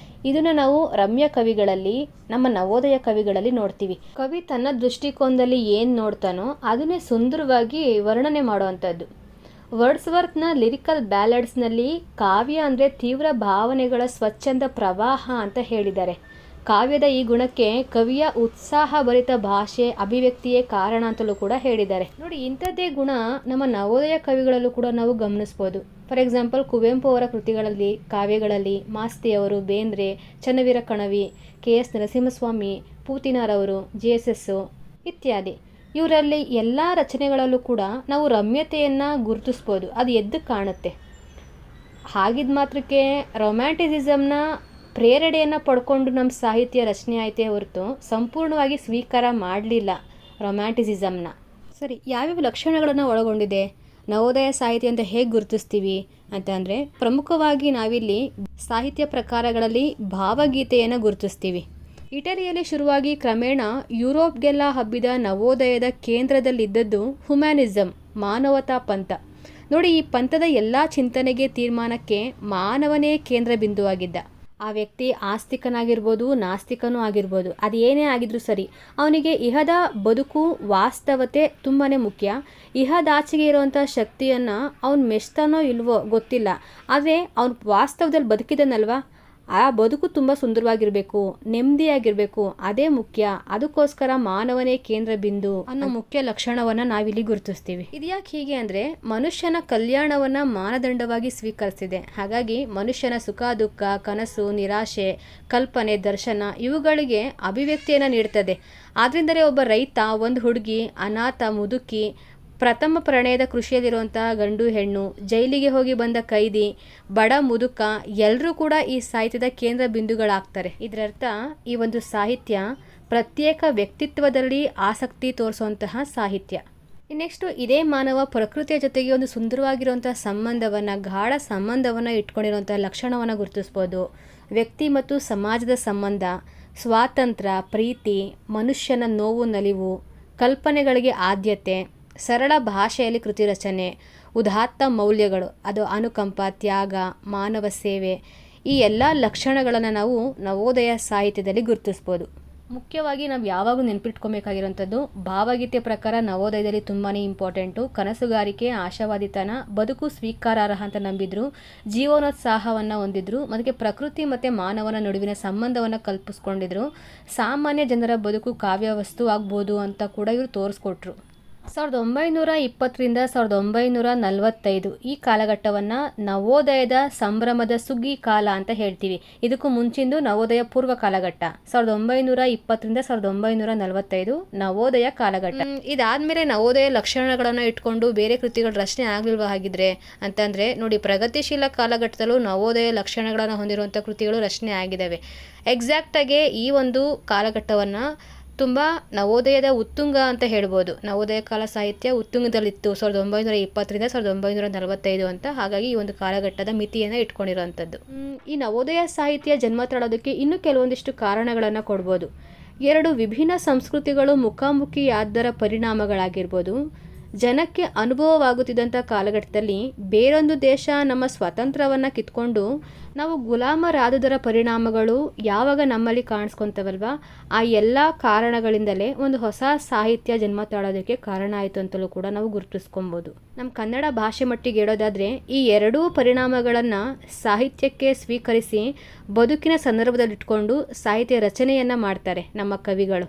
ಇದನ್ನು ನಾವು ರಮ್ಯ ಕವಿಗಳಲ್ಲಿ, ನಮ್ಮ ನವೋದಯ ಕವಿಗಳಲ್ಲಿ ನೋಡ್ತೀವಿ. ಕವಿ ತನ್ನ ದೃಷ್ಟಿಕೋನದಲ್ಲಿ ಏನು ನೋಡ್ತಾನೋ ಅದನ್ನೇ ಸುಂದರವಾಗಿ ವರ್ಣನೆ ಮಾಡುವಂಥದ್ದು. ವರ್ಡ್ಸ್ವರ್ತ್ನ ಲಿರಿಕಲ್ ಬ್ಯಾಲಡ್ಸ್ನಲ್ಲಿ ಕಾವ್ಯ ಅಂದರೆ ತೀವ್ರ ಭಾವನೆಗಳ ಸ್ವಚ್ಛಂದ ಪ್ರವಾಹ ಅಂತ ಹೇಳಿದ್ದಾರೆ. ಕಾವ್ಯದ ಈ ಗುಣಕ್ಕೆ ಕವಿಯ ಉತ್ಸಾಹಭರಿತ ಭಾಷೆ, ಅಭಿವ್ಯಕ್ತಿಯೇ ಕಾರಣ ಅಂತಲೂ ಕೂಡ ಹೇಳಿದ್ದಾರೆ. ನೋಡಿ, ಇಂಥದ್ದೇ ಗುಣ ನಮ್ಮ ನವೋದಯ ಕವಿಗಳಲ್ಲೂ ಕೂಡ ನಾವು ಗಮನಿಸ್ಬೋದು. ಫಾರ್ ಎಕ್ಸಾಂಪಲ್, ಕುವೆಂಪು ಅವರ ಕೃತಿಗಳಲ್ಲಿ, ಕಾವ್ಯಗಳಲ್ಲಿ ಮಾಸ್ತಿಯವರು, ಬೇಂದ್ರೆ, ಚನ್ನವೀರ ಕಣವಿ, KS ನರಸಿಂಹಸ್ವಾಮಿ, ಪೂತಿನಾರವರು, JSS ಇತ್ಯಾದಿ. ಇವರಲ್ಲಿ ಎಲ್ಲ ರಚನೆಗಳಲ್ಲೂ ಕೂಡ ನಾವು ರಮ್ಯತೆಯನ್ನು ಗುರುತಿಸ್ಬೋದು. ಅದು ಎದ್ದು ಕಾಣುತ್ತೆ. ಹಾಗಿದ್ದ ಮಾತ್ರಕ್ಕೆ ರೊಮ್ಯಾಂಟಿಸಿಸಮ್ನ ಪ್ರೇರಣೆಯನ್ನು ಪಡ್ಕೊಂಡು ನಮ್ಮ ಸಾಹಿತ್ಯ ರಚನೆ ಆಯಿತೇ ಹೊರತು ಸಂಪೂರ್ಣವಾಗಿ ಸ್ವೀಕಾರ ಮಾಡಲಿಲ್ಲ ರೊಮ್ಯಾಂಟಿಸಿಸಮ್ನ. ಸರಿ, ಯಾವ್ಯಾವ ಲಕ್ಷಣಗಳನ್ನು ಒಳಗೊಂಡಿದೆ ನವೋದಯ ಸಾಹಿತ್ಯ ಅಂತ ಹೇಗೆ ಗುರುತಿಸ್ತೀವಿ ಅಂತಂದರೆ, ಪ್ರಮುಖವಾಗಿ ನಾವಿಲ್ಲಿ ಸಾಹಿತ್ಯ ಪ್ರಕಾರಗಳಲ್ಲಿ ಭಾವಗೀತೆಯನ್ನು ಗುರುತಿಸ್ತೀವಿ. ಇಟಲಿಯಲ್ಲಿ ಶುರುವಾಗಿ ಕ್ರಮೇಣ ಯುರೋಪ್ಗೆಲ್ಲ ಹಬ್ಬಿದ ನವೋದಯದ ಕೇಂದ್ರದಲ್ಲಿದ್ದದ್ದು ಹ್ಯುಮ್ಯಾನಿಸಮ್, ಮಾನವತಾ ಪಂಥ. ನೋಡಿ, ಈ ಪಂಥದ ಎಲ್ಲ ಚಿಂತನೆಗೆ, ತೀರ್ಮಾನಕ್ಕೆ ಮಾನವನೇ ಕೇಂದ್ರ ಬಿಂದುವಾಗಿದ್ದ. ಆ ವ್ಯಕ್ತಿ ಆಸ್ತಿಕನಾಗಿರ್ಬೋದು, ನಾಸ್ತಿಕನೂ ಆಗಿರ್ಬೋದು, ಅದು ಏನೇ ಆಗಿದ್ರೂ ಸರಿ, ಅವನಿಗೆ ಇಹದ ಬದುಕು, ವಾಸ್ತವತೆ ತುಂಬಾ ಮುಖ್ಯ. ಇಹದಾಚೆಗೆ ಇರುವಂಥ ಶಕ್ತಿಯನ್ನು ಅವನು ಮೆಚ್ತಾನೋ ಇಲ್ವೋ ಗೊತ್ತಿಲ್ಲ, ಆದರೆ ಅವನು ವಾಸ್ತವದಲ್ಲಿ ಬದುಕಿದನಲ್ವ, ಆ ಬದುಕು ತುಂಬ ಸುಂದರವಾಗಿರಬೇಕು, ನೆಮ್ಮದಿಯಾಗಿರಬೇಕು, ಅದೇ ಮುಖ್ಯ. ಅದಕ್ಕೋಸ್ಕರ ಮಾನವನೇ ಕೇಂದ್ರ ಬಿಂದು ಅನ್ನೋ ಮುಖ್ಯ ಲಕ್ಷಣವನ್ನು ನಾವಿಲ್ಲಿ ಗುರುತಿಸ್ತೀವಿ. ಇದ್ಯಾಕೆ ಹೀಗೆ ಅಂದರೆ, ಮನುಷ್ಯನ ಕಲ್ಯಾಣವನ್ನು ಮಾನದಂಡವಾಗಿ ಸ್ವೀಕರಿಸಿದೆ. ಹಾಗಾಗಿ ಮನುಷ್ಯನ ಸುಖ, ದುಃಖ, ಕನಸು, ನಿರಾಶೆ, ಕಲ್ಪನೆ, ದರ್ಶನ ಇವುಗಳಿಗೆ ಅಭಿವ್ಯಕ್ತಿಯನ್ನು ನೀಡ್ತದೆ. ಆದ್ದರಿಂದಲೇ ಒಬ್ಬ ರೈತ, ಒಂದು ಹುಡುಗಿ, ಅನಾಥ, ಮುದುಕಿ, ಪ್ರಥಮ ಪ್ರಣಯದ ಕೃಷಿಯಲ್ಲಿರುವಂಥ ಗಂಡು ಹೆಣ್ಣು, ಜೈಲಿಗೆ ಹೋಗಿ ಬಂದ ಕೈದಿ, ಬಡ ಮುದುಕ, ಎಲ್ಲರೂ ಕೂಡ ಈ ಸಾಹಿತ್ಯದ ಕೇಂದ್ರ ಬಿಂದುಗಳಾಗ್ತಾರೆ. ಇದರರ್ಥ ಈ ಒಂದು ಸಾಹಿತ್ಯ ಪ್ರತ್ಯೇಕ ವ್ಯಕ್ತಿತ್ವದಲ್ಲಿ ಆಸಕ್ತಿ ತೋರಿಸುವಂತಹ ಸಾಹಿತ್ಯ. ನೆಕ್ಸ್ಟು, ಇದೇ ಮಾನವ ಪ್ರಕೃತಿಯ ಜೊತೆಗೆ ಒಂದು ಸುಂದರವಾಗಿರುವಂಥ ಸಂಬಂಧವನ್ನು, ಗಾಢ ಸಂಬಂಧವನ್ನು ಇಟ್ಕೊಂಡಿರುವಂಥ ಲಕ್ಷಣವನ್ನು ಗುರುತಿಸ್ಬೋದು. ವ್ಯಕ್ತಿ ಮತ್ತು ಸಮಾಜದ ಸಂಬಂಧ, ಸ್ವಾತಂತ್ರ್ಯ, ಪ್ರೀತಿ, ಮನುಷ್ಯನ ನೋವು ನಲಿವು, ಕಲ್ಪನೆಗಳಿಗೆ ಆದ್ಯತೆ, ಸರಳ ಭಾಷೆಯಲ್ಲಿ ಕೃತಿ ರಚನೆ, ಉದಾತ್ತ ಮೌಲ್ಯಗಳು, ಅದು ಅನುಕಂಪ, ತ್ಯಾಗ, ಮಾನವ ಸೇವೆ, ಈ ಎಲ್ಲ ಲಕ್ಷಣಗಳನ್ನು ನಾವು ನವೋದಯ ಸಾಹಿತ್ಯದಲ್ಲಿ ಗುರುತಿಸ್ಬೋದು. ಮುಖ್ಯವಾಗಿ ನಾವು ಯಾವಾಗೂ ನೆನಪಿಟ್ಕೊಬೇಕಾಗಿರೋಂಥದ್ದು, ಭಾವಗೀತೆ ಪ್ರಕಾರ ನವೋದಯದಲ್ಲಿ ತುಂಬಾ ಇಂಪಾರ್ಟೆಂಟು. ಕನಸುಗಾರಿಕೆ, ಆಶಾವಾದಿತನ, ಬದುಕು ಸ್ವೀಕಾರಾರ್ಹ ಅಂತ ನಂಬಿದ್ರು, ಜೀವನೋತ್ಸಾಹವನ್ನು ಹೊಂದಿದ್ರು, ಮತ್ತು ಪ್ರಕೃತಿ ಮತ್ತು ಮಾನವನ ನಡುವಿನ ಸಂಬಂಧವನ್ನು ಕಲ್ಪಿಸ್ಕೊಂಡಿದ್ರು. ಸಾಮಾನ್ಯ ಜನರ ಬದುಕು ಕಾವ್ಯವಸ್ತು ಆಗ್ಬೋದು ಅಂತ ಕೂಡ ಇವರು ತೋರಿಸ್ಕೊಟ್ರು. 1920ರಿಂದ 1945 ಈ ಕಾಲಘಟ್ಟವನ್ನು ನವೋದಯದ ಸಂಭ್ರಮದ ಸುಗ್ಗಿ ಕಾಲ ಅಂತ ಹೇಳ್ತೀವಿ. ಇದಕ್ಕೂ ಮುಂಚಿಂದು ನವೋದಯ ಪೂರ್ವ ಕಾಲಘಟ್ಟ. 1920ರಿಂದ 1945 ನವೋದಯ ಕಾಲಘಟ್ಟ. ಇದಾದ್ಮೇಲೆ ನವೋದಯ ಲಕ್ಷಣಗಳನ್ನು ಇಟ್ಕೊಂಡು ಬೇರೆ ಕೃತಿಗಳ ರಚನೆ ಆಗಲಿಲ್ವ ಹಾಗಿದ್ರೆ ಅಂತಂದರೆ, ನೋಡಿ, ಪ್ರಗತಿಶೀಲ ಕಾಲಘಟ್ಟದಲ್ಲೂ ನವೋದಯ ಲಕ್ಷಣಗಳನ್ನು ಹೊಂದಿರುವಂಥ ಕೃತಿಗಳು ರಚನೆ ಆಗಿದ್ದಾವೆ. ಎಕ್ಸಾಕ್ಟಾಗಿ ಈ ಒಂದು ಕಾಲಘಟ್ಟವನ್ನು ತುಂಬ ನವೋದಯದ ಉತ್ತುಂಗ ಅಂತ ಹೇಳ್ಬೋದು. ನವೋದಯ ಕಾಲ ಸಾಹಿತ್ಯ ಉತ್ತುಂಗದಲ್ಲಿತ್ತು 1920ರಿಂದ 1945 ಅಂತ. ಹಾಗಾಗಿ ಈ ಒಂದು ಕಾಲಘಟ್ಟದ ಮಿತಿಯನ್ನು ಇಟ್ಕೊಂಡಿರೋವಂಥದ್ದು. ಈ ನವೋದಯ ಸಾಹಿತ್ಯ ಜನ್ಮ ತಾಳೋದಕ್ಕೆ ಇನ್ನೂ ಕೆಲವೊಂದಿಷ್ಟು ಕಾರಣಗಳನ್ನು ಕೊಡ್ಬೋದು. 2 ವಿಭಿನ್ನ ಸಂಸ್ಕೃತಿಗಳು ಮುಖಾಮುಖಿಯಾದರ ಪರಿಣಾಮಗಳಾಗಿರ್ಬೋದು. ಜನಕ್ಕೆ ಅನುಭವವಾಗುತ್ತಿದ್ದಂಥ ಕಾಲಘಟ್ಟದಲ್ಲಿ ಬೇರೊಂದು ದೇಶ ನಮ್ಮ ಸ್ವಾತಂತ್ರ್ಯವನ್ನು ಕಿತ್ಕೊಂಡು ನಾವು ಗುಲಾಮರಾದುದರ ಪರಿಣಾಮಗಳು ಯಾವಾಗ ನಮ್ಮಲ್ಲಿ ಕಾಣಿಸ್ಕೊತವಲ್ವ, ಆ ಎಲ್ಲ ಕಾರಣಗಳಿಂದಲೇ ಒಂದು ಹೊಸ ಸಾಹಿತ್ಯ ಜನ್ಮ ತಾಳೋದಕ್ಕೆ ಕಾರಣ ಆಯಿತು ಅಂತಲೂ ಕೂಡ ನಾವು ಗುರುತಿಸ್ಕೊಬೋದು. ನಮ್ಮ ಕನ್ನಡ ಭಾಷೆ ಮಟ್ಟಿಗೆ ಹೇಳೋದಾದರೆ, ಈ 2 ಪರಿಣಾಮಗಳನ್ನು ಸಾಹಿತ್ಯಕ್ಕೆ ಸ್ವೀಕರಿಸಿ ಬದುಕಿನ ಸಂದರ್ಭದಲ್ಲಿಟ್ಕೊಂಡು ಸಾಹಿತ್ಯ ರಚನೆಯನ್ನು ಮಾಡ್ತಾರೆ ನಮ್ಮ ಕವಿಗಳು.